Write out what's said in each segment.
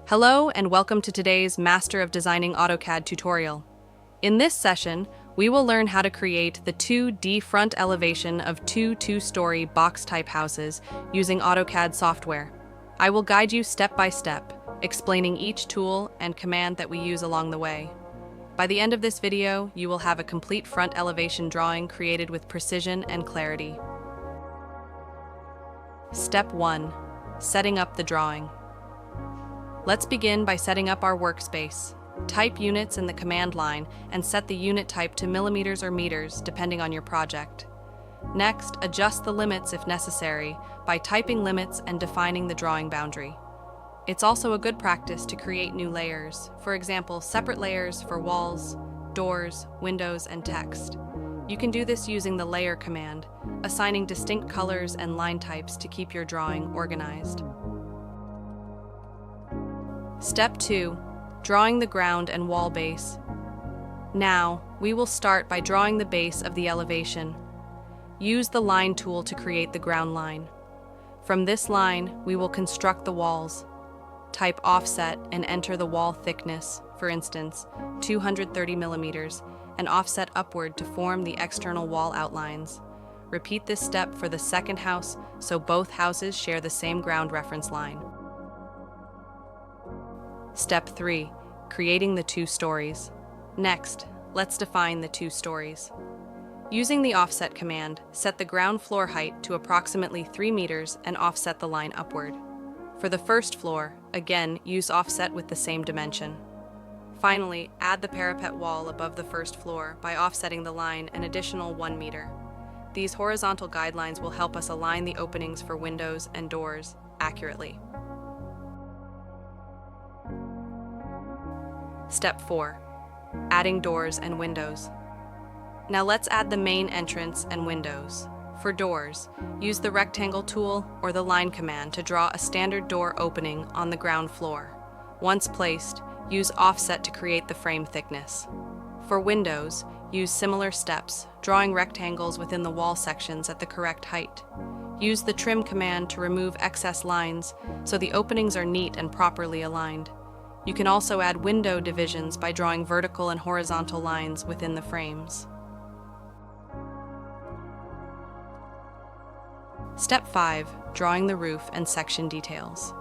Hello and welcome to today's Master of Designing AutoCAD tutorial. In this session, we will learn how to create the 2D front elevation of two two-story box-type houses using AutoCAD software. I will guide you step by step, explaining each tool and command that we use along the way. By the end of this video, you will have a complete front elevation drawing created with precision and clarity. Step 1. Setting up the drawing. Let's begin by setting up our workspace. Type units in the command line and set the unit type to millimeters or meters, depending on your project. Next, adjust the limits if necessary by typing limits and defining the drawing boundary. It's also a good practice to create new layers, for example, separate layers for walls, doors, windows, and text. You can do this using the layer command, assigning distinct colors and line types to keep your drawing organized. Step 2. Drawing the ground and wall base. Now, we will start by drawing the base of the elevation. Use the line tool to create the ground line. From this line, we will construct the walls. Type offset and enter the wall thickness, for instance, 230 millimeters, and offset upward to form the external wall outlines. Repeat this step for the second house so both houses share the same ground reference line. Step 3. Creating the two stories. Next, let's define the two stories. Using the offset command, set the ground floor height to approximately 3 meters and offset the line upward. For the first floor, again, use offset with the same dimension. Finally, add the parapet wall above the first floor by offsetting the line an additional 1 meter. These horizontal guidelines will help us align the openings for windows and doors accurately. Step 4. Adding doors and windows. Now let's add the main entrance and windows. For doors, use the rectangle tool or the line command to draw a standard door opening on the ground floor. Once placed, use offset to create the frame thickness. For windows, use similar steps, drawing rectangles within the wall sections at the correct height. Use the trim command to remove excess lines so the openings are neat and properly aligned. You can also add window divisions by drawing vertical and horizontal lines within the frames. Step 5. Drawing the roof and section details.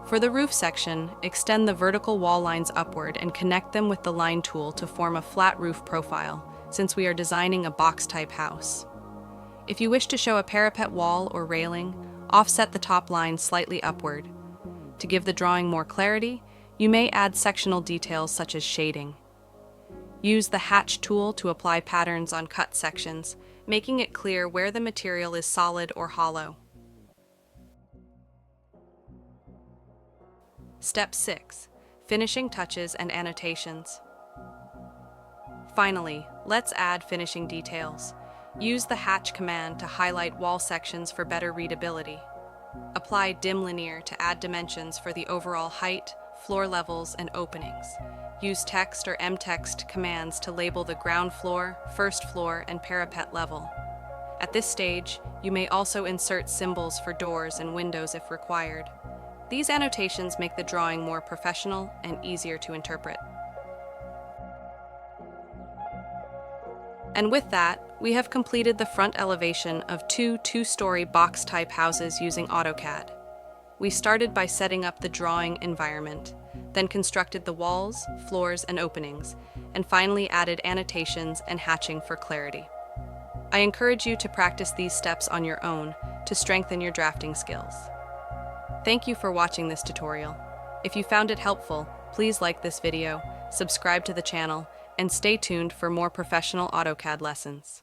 For the roof section, extend the vertical wall lines upward and connect them with the line tool to form a flat roof profile, since we are designing a box-type house. If you wish to show a parapet wall or railing, offset the top line slightly upward. To give the drawing more clarity, you may add sectional details such as shading. Use the hatch tool to apply patterns on cut sections, making it clear where the material is solid or hollow. Step 6. Finishing touches and annotations. Finally, let's add finishing details. Use the hatch command to highlight wall sections for better readability. Apply dim linear to add dimensions for the overall height, floor levels, and openings. Use text or mtext commands to label the ground floor, first floor, and parapet level. At this stage, you may also insert symbols for doors and windows if required. These annotations make the drawing more professional and easier to interpret. And with that, we have completed the front elevation of two two-story box-type houses using AutoCAD. We started by setting up the drawing environment, then constructed the walls, floors, and openings, and finally added annotations and hatching for clarity. I encourage you to practice these steps on your own to strengthen your drafting skills. Thank you for watching this tutorial. If you found it helpful, please like this video, subscribe to the channel, and stay tuned for more professional AutoCAD lessons.